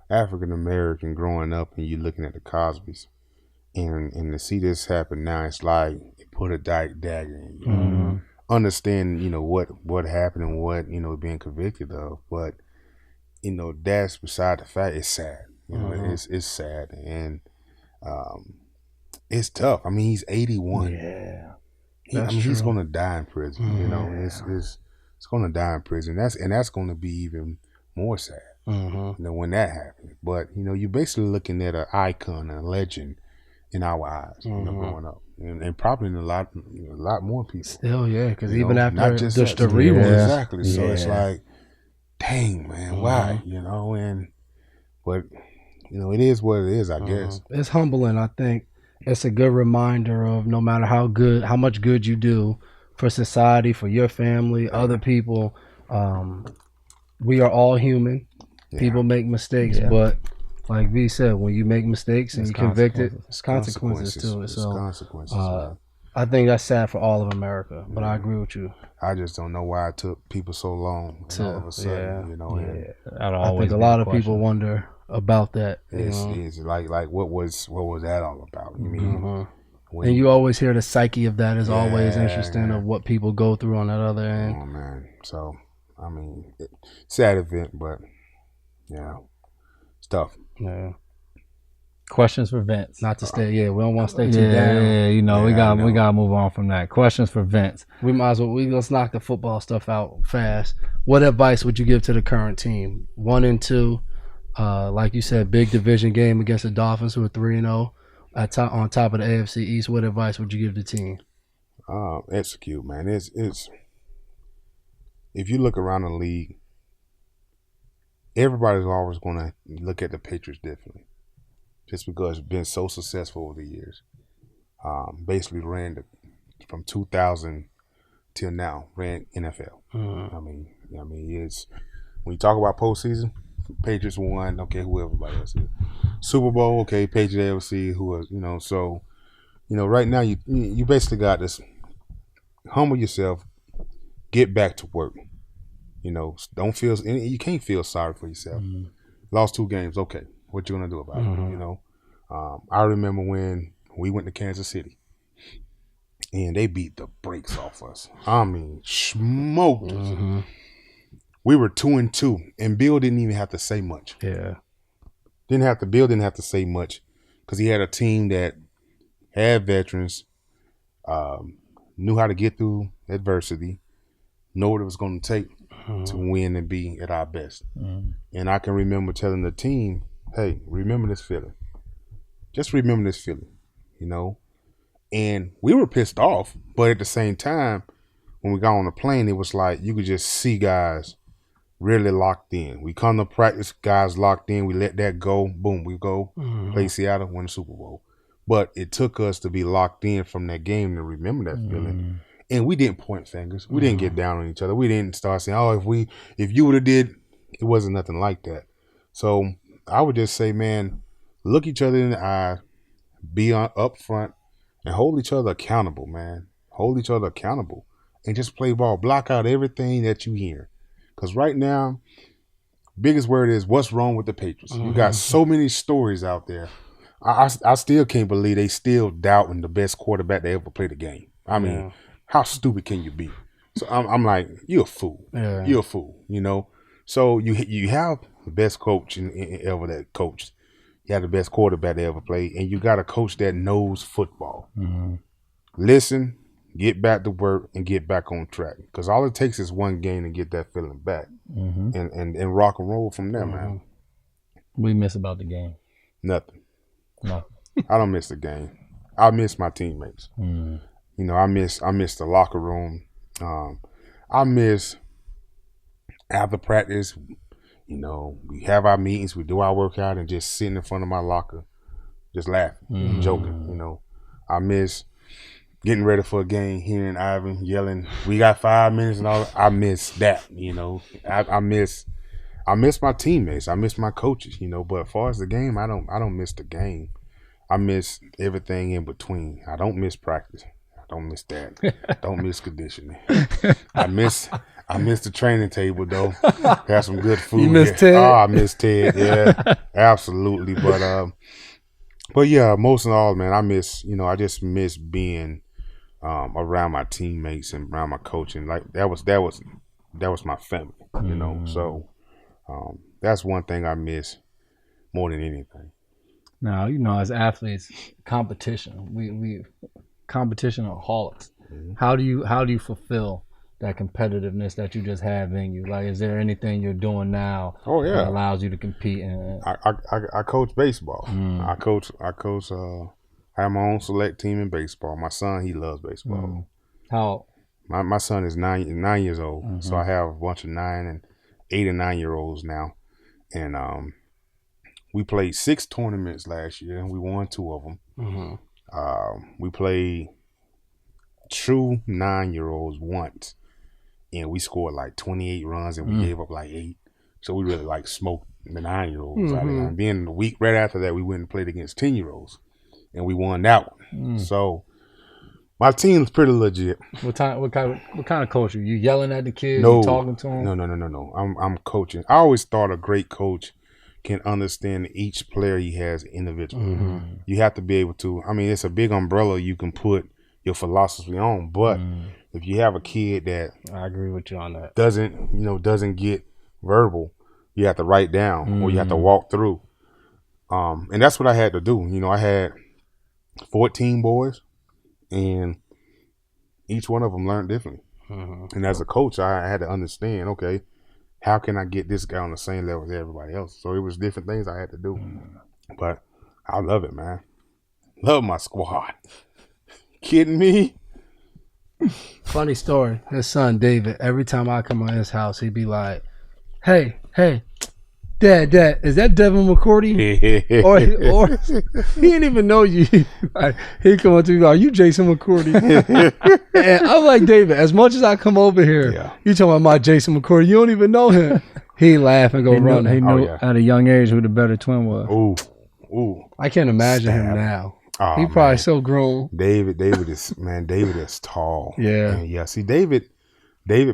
African American growing up and you looking at the Cosbys and to see this happen now, it's like it put a dagger in you. Understand, what happened and what, being convicted of, but, that's beside the fact. It's sad, it's sad, and it's tough. I mean, he's 81. Yeah, he's gonna die in prison. It's gonna die in prison. That's gonna be even more sad. When that happened. But you're basically looking at an icon, a legend in our eyes. Growing up, and probably in a lot more people. Still, yeah, because even after not just the reruns, exactly. Yeah. So it's like, dang, man, why? But it is what it is. I guess it's humbling. I think it's a good reminder of no matter how much good you do for society, for your family, other people. We are all human. Yeah. People make mistakes, but like V said, when you make mistakes and you're convicted, it's consequences to it. So consequences, I think that's sad for all of America, but I agree with you. I just don't know why it took people so long all of a sudden, I think a lot of people wonder about that. It's like what was that all about? You mean? And you always hear the psyche of that is always interesting of what people go through on that other end. Oh man, so I mean, sad event, but it's tough. Yeah. Questions for Vince. Not to stay. We don't want to stay too down. Yeah, we gotta move on from that. Questions for Vince. We might as well. Let's knock the football stuff out fast. What advice would you give to the current team? 1 and 2, like you said, big division game against the Dolphins, who are 3-0 on top of the AFC East. What advice would you give the team? Execute, man. It's if you look around the league, everybody's always going to look at the Patriots differently. Just because it's been so successful over the years. Basically ran from 2000 till now, ran NFL. I mean, it's when you talk about postseason, Patriots won, okay, who everybody else is. Super Bowl, okay, Patriots AFC, who else, so right now you basically got this humble yourself, get back to work. Don't feel you can't feel sorry for yourself. Lost 2 games, okay. What you gonna do about it? I remember when we went to Kansas City and they beat the brakes off us. I mean, smoked us. We were 2-2, and Bill didn't even have to say much. Yeah, Bill didn't have to say much because he had a team that had veterans, knew how to get through adversity, know what it was going to take to win and be at our best. And I can remember telling the team, hey, remember this feeling. Just remember this feeling, And we were pissed off, but at the same time, when we got on the plane, it was like you could just see guys really locked in. We come to practice, guys locked in. We let that go. Boom, we go play Seattle, win the Super Bowl. But it took us to be locked in from that game to remember that feeling. And we didn't point fingers. We didn't get down on each other. We didn't start saying, oh, if you would have did, it wasn't nothing like that. So I would just say, man, look each other in the eye, be up front, and hold each other accountable, man. Hold each other accountable. And just play ball. Block out everything that you hear. Because right now, biggest word is what's wrong with the Patriots. You got so many stories out there. I still can't believe they still doubting the best quarterback they ever played the game. I mean, how stupid can you be? So I'm like, you're a fool. Yeah. You're a fool, So you have the best coach ever that coached. You have the best quarterback that ever played. And you got a coach that knows football. Listen, get back to work, and get back on track. Because all it takes is one game to get that feeling back. And rock and roll from there, man. What do you miss about the game? Nothing. No. I don't miss the game. I miss my teammates. I miss the locker room. I miss after practice, we have our meetings, we do our workout, and just sitting in front of my locker, just laughing, joking. I miss getting ready for a game, hearing Ivan yelling, "We got 5 minutes," and all. I miss that. I miss my teammates. I miss my coaches. But as far as the game, I don't miss the game. I miss everything in between. I don't miss practice. I don't miss that. Don't miss conditioning. I miss the training table though. Have some good food. You miss Ted? Oh, I miss Ted. Yeah, absolutely. But yeah, most of all, man, I just miss being around my teammates and around my coaching. Like that was my family. So that's one thing I miss more than anything. Now, as athletes, competition. We competition-aholics. How do you fulfill that competitiveness that you just have in you? Like, is there anything you're doing now that allows you to compete? I coach baseball. I coach. I have my own select team in baseball. My son, he loves baseball. How? My son is 9 years old, so I have a bunch of 8 and 9 year olds now, and we played 6 tournaments last year, and we won 2 of them. We played true 9-year-olds once, and we scored like 28 runs, and we gave up like 8. So we really like smoked the 9-year-olds. And then the week right after that, we went and played against 10-year-olds, and we won that one. So my team's pretty legit. What kind of coach are you? Yelling at the kids? No, you talking to them? No. I'm coaching. I always thought a great coach can understand each player he has individually. You have to be able to. I mean, it's a big umbrella you can put your philosophy on, but if you have a kid that I agree with you on that doesn't get verbal, you have to write down or you have to walk through. And that's what I had to do. I had 14 boys, and each one of them learned differently. And as a coach, I had to understand, okay, how can I get this guy on the same level as everybody else? So it was different things I had to do. But I love it, man. Love my squad. Kidding me? Funny story. His son David, every time I come on his house, he'd be like, hey, Dad, is that Devin McCourty? or he didn't even know you. Like, he'd come up to me like, you Jason McCourty? And I'm like, David, as much as I come over here, you talking about my Jason McCourty, you don't even know him. He laugh and go run. He knew at a young age who the better twin was. Ooh. I can't imagine him now. He probably so grown. David is tall. Yeah. And see, David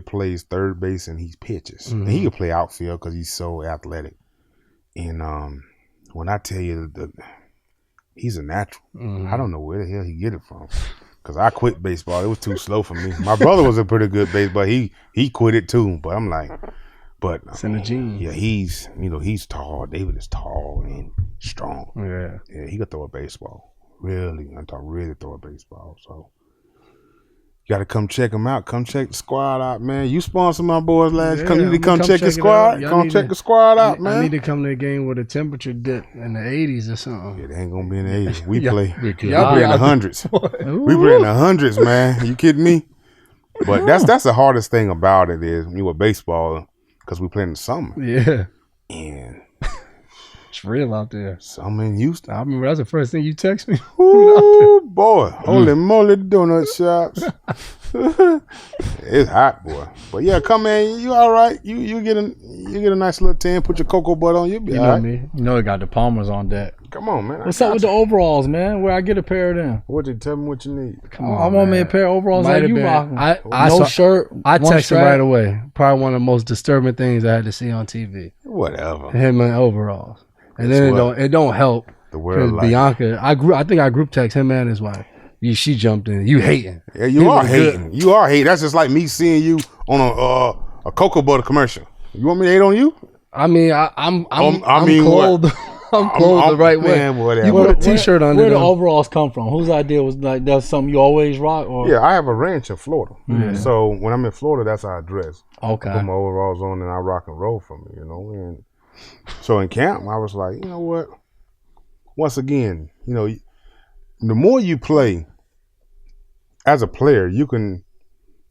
plays third base and he pitches. And he can play outfield because he's so athletic. And when I tell you he's a natural. I don't know where the hell he get it from. Because I quit baseball. It was too slow for me. My brother was a pretty good baseball. He quit it too. But I'm like, it's in the genes. Yeah, he's tall. David is tall and strong. Yeah, he could throw a baseball. Really throw a baseball. So you got to come check him out. Come check the squad out, man. You sponsored my boys last year. Come check the squad. Come check the squad out, man. I need to come to a game with a temperature dip in the 80s or something. Yeah, they ain't going to be in the 80s. We play in y'all the hundreds. We play in the hundreds, man. You kidding me? But that's the hardest thing about it is when you were baseball because we play in the summer. Yeah. And it's real out there. Summer in Houston. I remember that's the first thing you text me. Ooh, boy. Holy moly, donut shops. It's hot, boy. But yeah, come in. You all right. You get a nice little tan, put your cocoa butter on, you'll be all right. Me. You know they got the Palmers on deck. Come on, man. What's up with the overalls, man? Where I get a pair of them? What you tell me what you need? Come on, I want me a pair of overalls like you rocking. No shirt. I texted him right strap. away. Probably one of the most disturbing things I had to see on TV. Whatever. Him in overalls. And then it don't help. The world like Bianca, I think I group text him and his wife. She jumped in. You hating? Yeah, you are hating. You are hating. That's just like me seeing you on a cocoa butter commercial. You want me to hate on you? I mean, I'm clothed. I'm clothed the right way. Whatever. You put a t-shirt on. Where the overalls come from? Whose idea was like that's something you always rock? Or? Yeah, I have a ranch in Florida. So when I'm in Florida, that's how I dress. Okay. I put my overalls on and I rock and roll for me, And so in camp, I was like, you know what? Once again, the more you play as a player, you can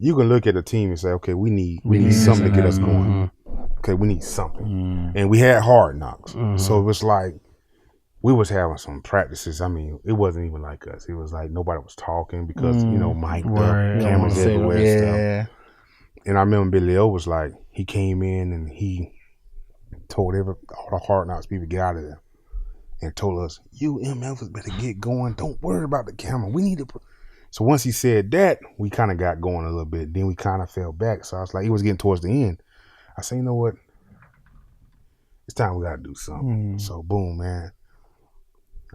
look at the team and say, okay, we need something to get us going. Okay, we need something. And we had hard knocks. So it was like we was having some practices. I mean, it wasn't even like us. It was like nobody was talking because, mic'd up, cameras everywhere, stuff. And I remember Billy O was like, he came in and he told all the hard knocks people get out of there. And told us, you MFers better get going. Don't worry about the camera. We need to put. So once he said that, we kind of got going a little bit. Then we kind of fell back. So I was like, it was getting towards the end. I said, you know what? It's time we got to do something. So boom, man.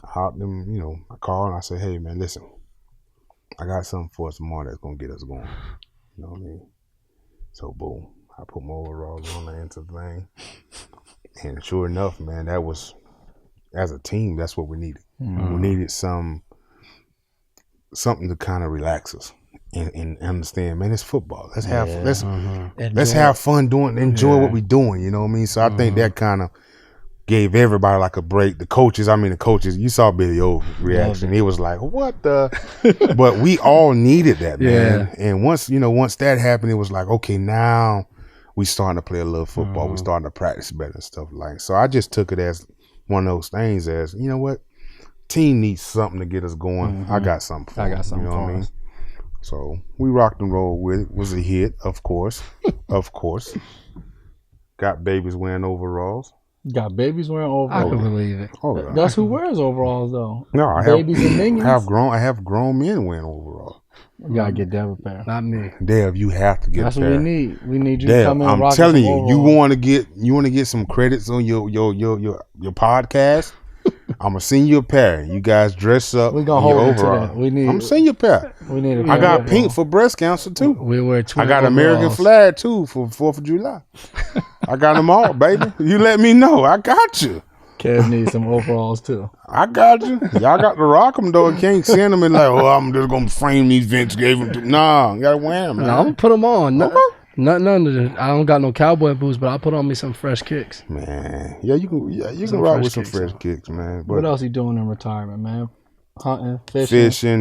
I hopped them, I called and I said, hey, man, listen. I got something for us tomorrow that's going to get us going. You know what I mean? So boom. I put my overalls on the into the thing. And sure enough, man, that was... As a team, that's what we needed. We needed something to kind of relax us. and understand, man, it's football. Let's have fun enjoy what we're doing. You know what I mean? So I think that kind of gave everybody like a break. The coaches, you saw Billy O's reaction. He was like, "What the?" But we all needed that, man. Yeah. And once that happened, it was like, okay, now we starting to play a little football. We starting to practice better and stuff like. So I just took it as one of those things. As you know what, team needs something to get us going. I got something. For you know what I mean? So we rocked and rolled with it. Was a hit, of course, of course. Got babies wearing overalls. Got babies wearing overalls. I can believe it. Oh, that's who wears overalls, though. No, I babies and minions. I have grown men wearing overalls. You gotta get Dev a pair. Not me. Dev, you have to get. That's a pair. What we need. We need you Dev, to come in. I'm telling you, you want to get some credits on your podcast. I'm gonna send you a pair. You guys dress up. We gonna hold it to that. I'm gonna send you a pair. We need. I got pink for breast cancer too. We wear I got American flag too for 4th of July. I got them all, baby. You let me know. I got you. Kev needs some overalls too. I got you. Y'all got to rock them though. You can't send them and like, oh, I'm just gonna frame these Vince gave them to. Nah, you gotta wear them. Man. No, I'm gonna put them on. Okay. None of the, I don't got no cowboy boots, but I'll put on me some fresh kicks. Man, you can rock with some fresh kicks, man. But what else you doing in retirement, man? Hunting,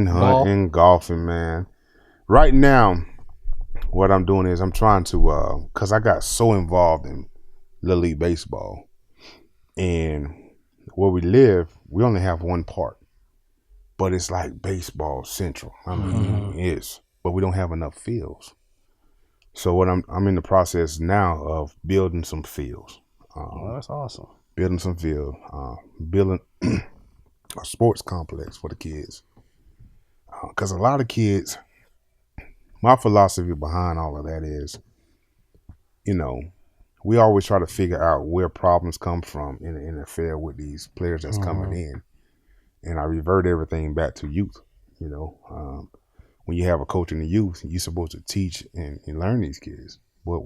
hunting, golfing, man. Right now, what I'm doing is I'm trying to, cause I got so involved in Little League baseball, and where we live, we only have one park, but it's like baseball central. I mean, it is, but we don't have enough fields. So what I'm in the process now of building some fields. That's awesome. Building some field, building a sports complex for the kids. Because a lot of kids, my philosophy behind all of that is, we always try to figure out where problems come from in the NFL with these players that's coming in. And I revert everything back to youth, when you have a coach in the youth, you're supposed to teach and learn these kids. But,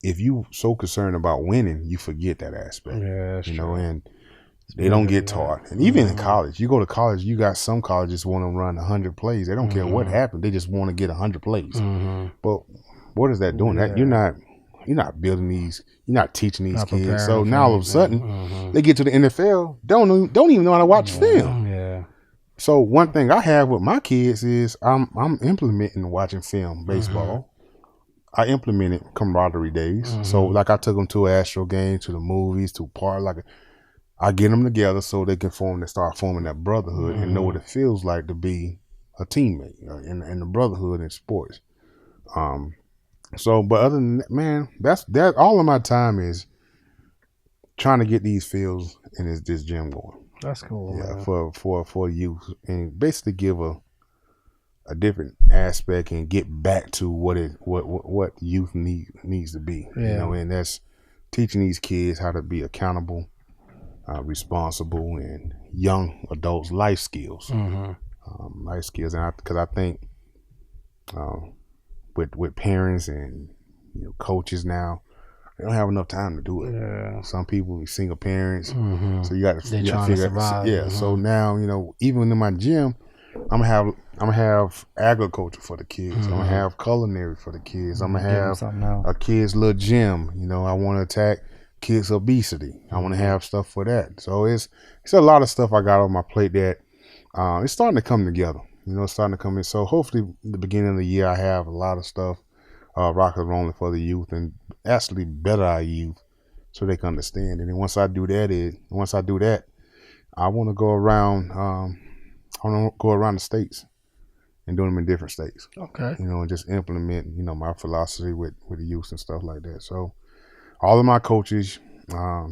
if you so concerned about winning, you forget that aspect. Yeah, true. And they don't get taught. And even in college, you go to college, you got some colleges want to run 100 plays. They don't care what happened. They just want to get 100 plays. But what is that doing? That you're not building these. You're not teaching these kids. So now all of a sudden, they get to the NFL, don't even know how to watch film. Yeah. So one thing I have with my kids is I'm implementing watching film, baseball. I implemented camaraderie days. So like I took them to an Astro game, to the movies, to park. Like I get them together so they can start forming that brotherhood and know what it feels like to be a teammate in the brotherhood in sports. But other than that, man, that's all of my time is trying to get these fields and this gym going. That's cool. Yeah, man. for youth, and basically give a different aspect and get back to what youth needs to be. Yeah. And that's teaching these kids how to be accountable, responsible, and young adults life skills. Life skills, and because I think with parents and coaches now, they don't have enough time to do it. Yeah. Some people are single parents, so you got to figure out. Yeah. So now even in my gym, I'm gonna have agriculture for the kids. I'm gonna have culinary for the kids. I'm gonna have a kids' little gym. I want to attack kids' obesity. I want to have stuff for that. So it's a lot of stuff I got on my plate that it's starting to come together. It's starting to come in. So hopefully, the beginning of the year, I have a lot of stuff rock and rolling for the youth and actually better our youth so they can understand. And then once I do that, I want to go around. I want to go around the states and do them in different states. Okay. And just implement, my philosophy with the youth and stuff like that. So all of my coaches got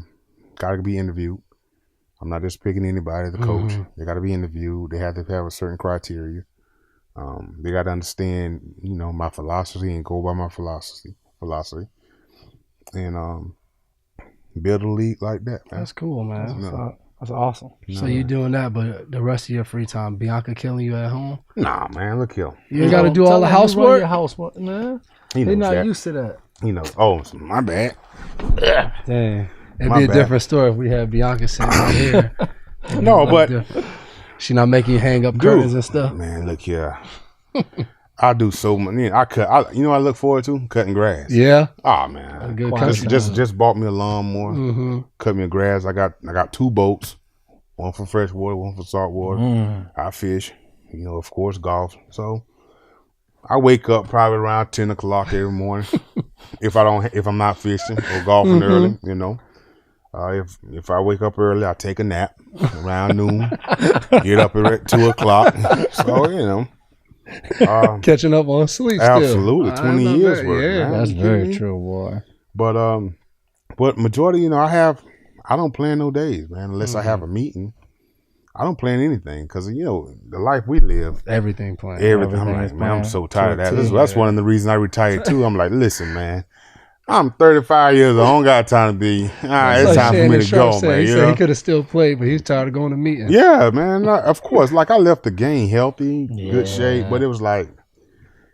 to be interviewed. I'm not just picking anybody to coach. They got to be interviewed. They have to have a certain criteria. They got to understand, my philosophy and go by my philosophy, and build a league like that, man. That's cool, man. That's awesome. So you doing that, but the rest of your free time, Bianca killing you at home? Nah, man, look here. You ain't got to do all the housework? Your housework, man. They're not used to that. Oh, my bad. Dang. It'd be a different story if we had Bianca sitting right here. No, but she not making you hang up curtains and stuff. Man, look here. I do so much. You know what I look forward to? Cutting grass. Yeah. Oh man. Good Just bought me a lawnmower. Cut me a grass. I got 2 boats. One for fresh water, one for salt water. I fish. You know, of course, golf. So I wake up probably around 10 o'clock every morning. if I'm not fishing or golfing early, you know. If I wake up early, I take a nap around noon. Get up at 2 o'clock. So, you know. Catching up on sleep absolutely. Still. 20 years worth. Yeah, that's very true, boy. But majority, you know, I don't plan no days, man, unless I have a meeting. I don't plan anything because, you know, the life we live. Everything planned. Everything. I'm like, man, I'm so tired of that. That's one of the reasons I retired too. I'm like, listen, man, I'm 35 years old. I don't got time to be. All right, it's time for me to go, man. He said he could have still played, but he's tired of going to meetings. Yeah, man. Of course. Like, I left the game healthy, good shape, but it was like,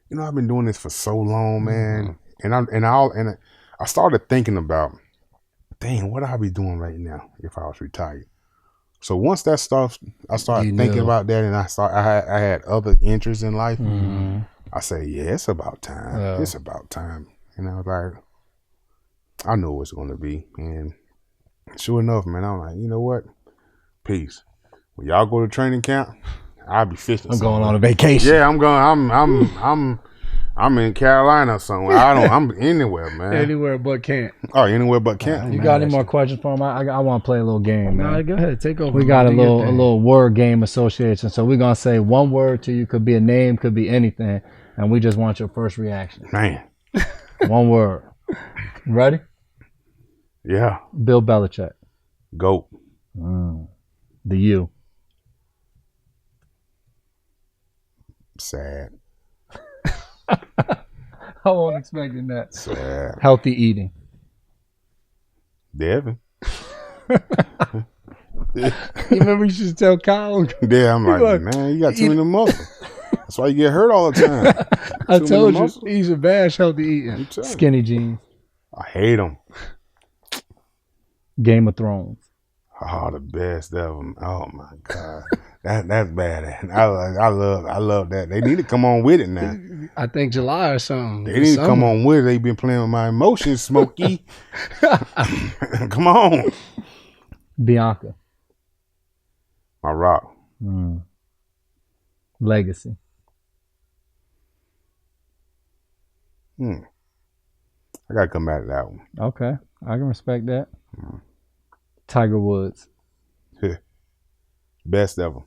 you know, I've been doing this for so long, man. And I started thinking about, dang, what I'd be doing right now if I was retired. So once that stuff, I started thinking about that, and I had other interests in life. I say, yeah, it's about time. It's about time. And I was like, I know what it's going to be. And sure enough, man, I'm like, you know what? Peace. When y'all go to training camp, I'll be fishing. I'm going on a vacation. Yeah, I'm going. I'm in Carolina somewhere. I'm anywhere, man. Anywhere but camp. Oh, anywhere but camp. You got any more questions for him? I want to play a little game, man. No, go ahead. Take over. We got a little word game association. So we're going to say one word to you. Could be a name, could be anything. And we just want your first reaction. Man. One word. Ready? Yeah. Bill Belichick. GOAT. The U. Sad. I wasn't expecting that. Sad. Healthy eating. Devin. You remember you should tell Kyle? Yeah, I'm like, man, you got too many muscles. That's why you get hurt all the time. I told you, he's a bash healthy eating. Skinny jeans. I hate them. Game of Thrones. Oh, the best of them. Oh my God. That's bad. I love that. They need to come on with it now. I think July or something. They need to come on with it. They've been playing with my emotions, Smokey. Come on. Bianca. My rock. Legacy. I gotta come back to that one. Okay, I can respect that. Tiger Woods. Best ever.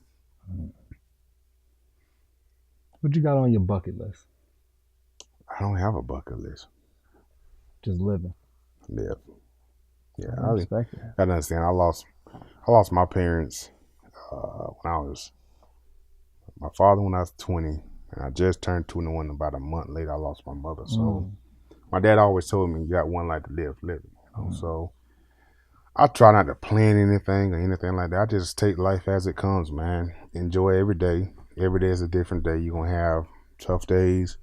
What you got on your bucket list? I don't have a bucket list. Just living. Yeah. I respect it. I understand. I lost my parents my father when I was 20, and I just turned 21. About a month later, I lost my mother. So my dad always told me, you got one life to live it. You know? So I try not to plan anything or anything like that. I just take life as it comes, man. Enjoy every day. Every day is a different day. You're going to have tough days.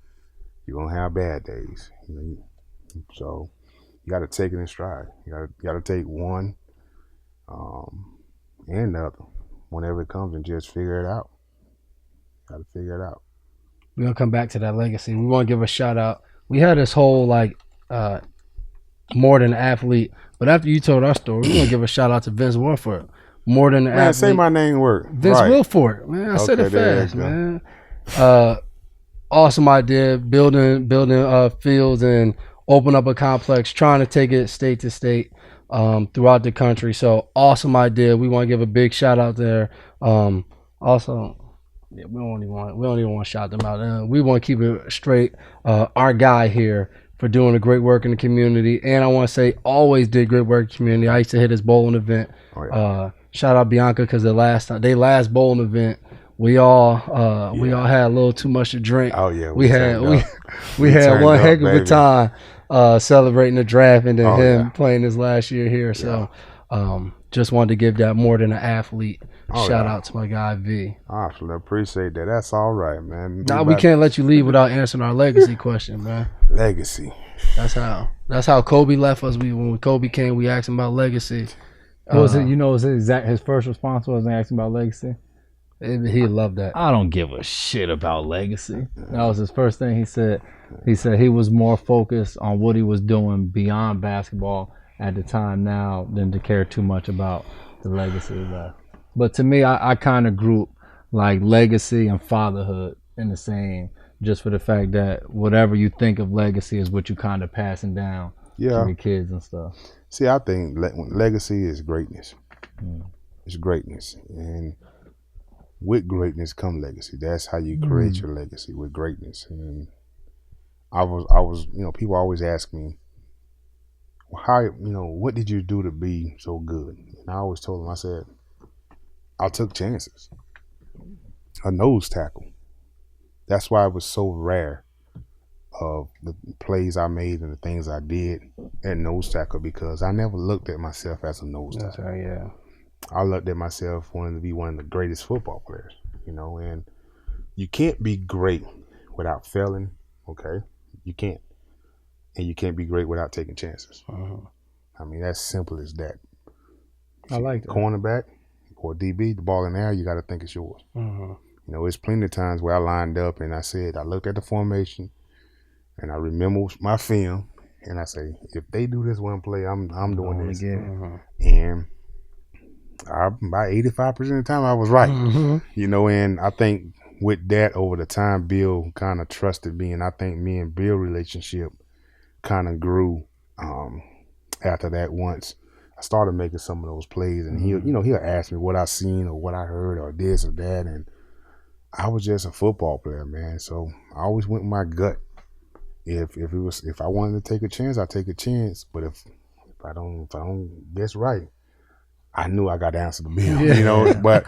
You're going to have bad days. You know? So you got to take it in stride. You got to take one and the other whenever it comes and just figure it out. Got to figure it out. We're going to come back to that legacy. We want to give a shout out. We had this whole more than an athlete. But after you told our story, we're going to give a shout out to Vince Wilfork. More than an athlete. Say my name word. Vince Wilfork. Man, I said it fast, man. Awesome idea. Building fields and open up a complex, trying to take it state to state throughout the country. So awesome idea. We want to give a big shout out there. Also, yeah, we don't even want to shout them out. We want to keep it straight. Our guy here for doing a great work in the community, and I want to say always did great work in the community. I used to hit his bowling event. Shout out Bianca because they last bowling event, we all had a little too much to drink. Oh yeah, we had one heck of a time celebrating the draft and then him playing his last year here. So just wanted to give that more than an athlete. Shout out to my guy V. I actually appreciate that. That's all right, man. We can't let you leave without answering our legacy question, man. Legacy. That's how Kobe left us. When Kobe came, we asked him about legacy. Was it his first response was asking about legacy? He loved that. I don't give a shit about legacy. That was his first thing he said. He said he was more focused on what he was doing beyond basketball at the time now than to care too much about the legacy he left. But to me, I kind of group like legacy and fatherhood in the same, just for the fact that whatever you think of legacy is what you kind of passing down to your kids and stuff. See, I think legacy is greatness. It's greatness, and with greatness come legacy. That's how you create your legacy, with greatness. And I was, people always ask me, well, how, what did you do to be so good? And I always told them, I said, I took chances. A nose tackle. That's why it was so rare of the plays I made and the things I did at nose tackle, because I never looked at myself as a nose tackle. Right, yeah. I looked at myself wanting to be one of the greatest football players, and you can't be great without failing, okay? You can't. And you can't be great without taking chances. I mean, that's simple as that. I like that. Cornerback or DB, the ball in the air, you got to think it's yours. It's plenty of times where I lined up and I said, I looked at the formation and I remember my film and I say, if they do this one play, I'm doing this. And about 85% of the time I was right. And I think with that over the time, Bill kind of trusted me, and I think me and Bill relationship kind of grew after that. Once I started making some of those plays, and he'll ask me what I seen or what I heard or this or that, and I was just a football player, man. So I always went with my gut. If I wanted to take a chance, I take a chance. But if I don't guess right, I knew I got to answer the bill, But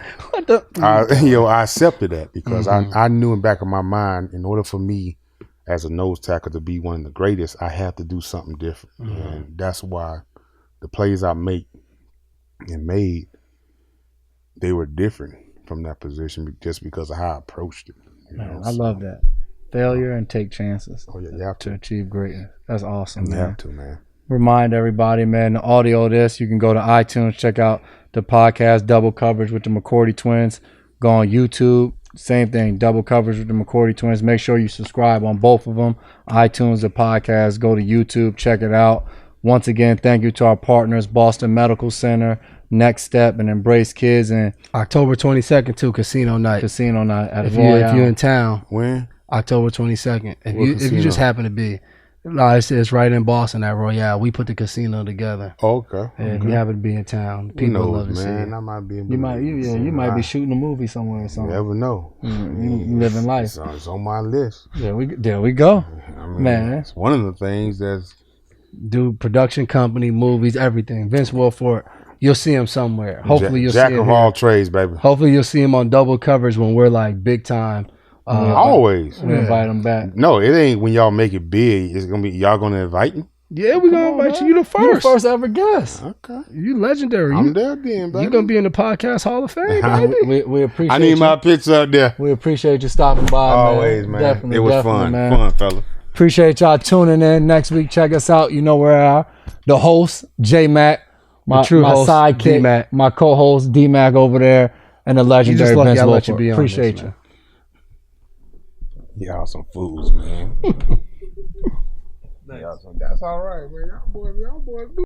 I accepted that because I knew in the back of my mind, in order for me as a nose tackle to be one of the greatest, I have to do something different, and that's why the plays I made, they were different from that position just because of how I approached it. I love that. Failure and take chances. Oh yeah, you have to achieve greatness. That's awesome, man. You have to, man. Remind everybody, man, the audio of this, you can go to iTunes, check out the podcast, Double Coverage with the McCourty Twins. Go on YouTube, same thing, Double Coverage with the McCourty Twins. Make sure you subscribe on both of them. iTunes, the podcast, go to YouTube, check it out. Once again, thank you to our partners, Boston Medical Center, Next Step, and Embrace Kids. And October 22nd too, Casino Night. Casino Night at if you're in town. When? October 22nd. If you just happen to be. No, it's right in Boston at Royale. We put the casino together. Okay. And if you happen to be in town, people love to see it. I might be in You might be shooting a movie somewhere or something. You never know. You living life. It's on my list. There we go. Man. It's one of the things that's do production company, movies, everything. Vince Wilfork, you'll see him somewhere. Hopefully you'll see him. Jack of all trades, baby. Hopefully you'll see him on Double Coverage when we're like big time. Always. We invite them back. No, it ain't when y'all make it big. It's gonna be y'all gonna invite me. Yeah, we're gonna invite you. You the first. You the first ever guest. Okay. You legendary. I'm there then, baby. You're gonna be in the podcast Hall of Fame, baby. We appreciate I need my picture up there. We appreciate you stopping by. Always, man. Definitely, it was fun. Man. Fun, fella. Appreciate y'all tuning in. Next week, check us out. You know where I are. The host, J-Mac. My host, sidekick, D-Mac. My co-host, D-Mac over there. And the legendary Vince Wilfork. Appreciate you. Y'all some fools, man. That's all right, man. Y'all boys do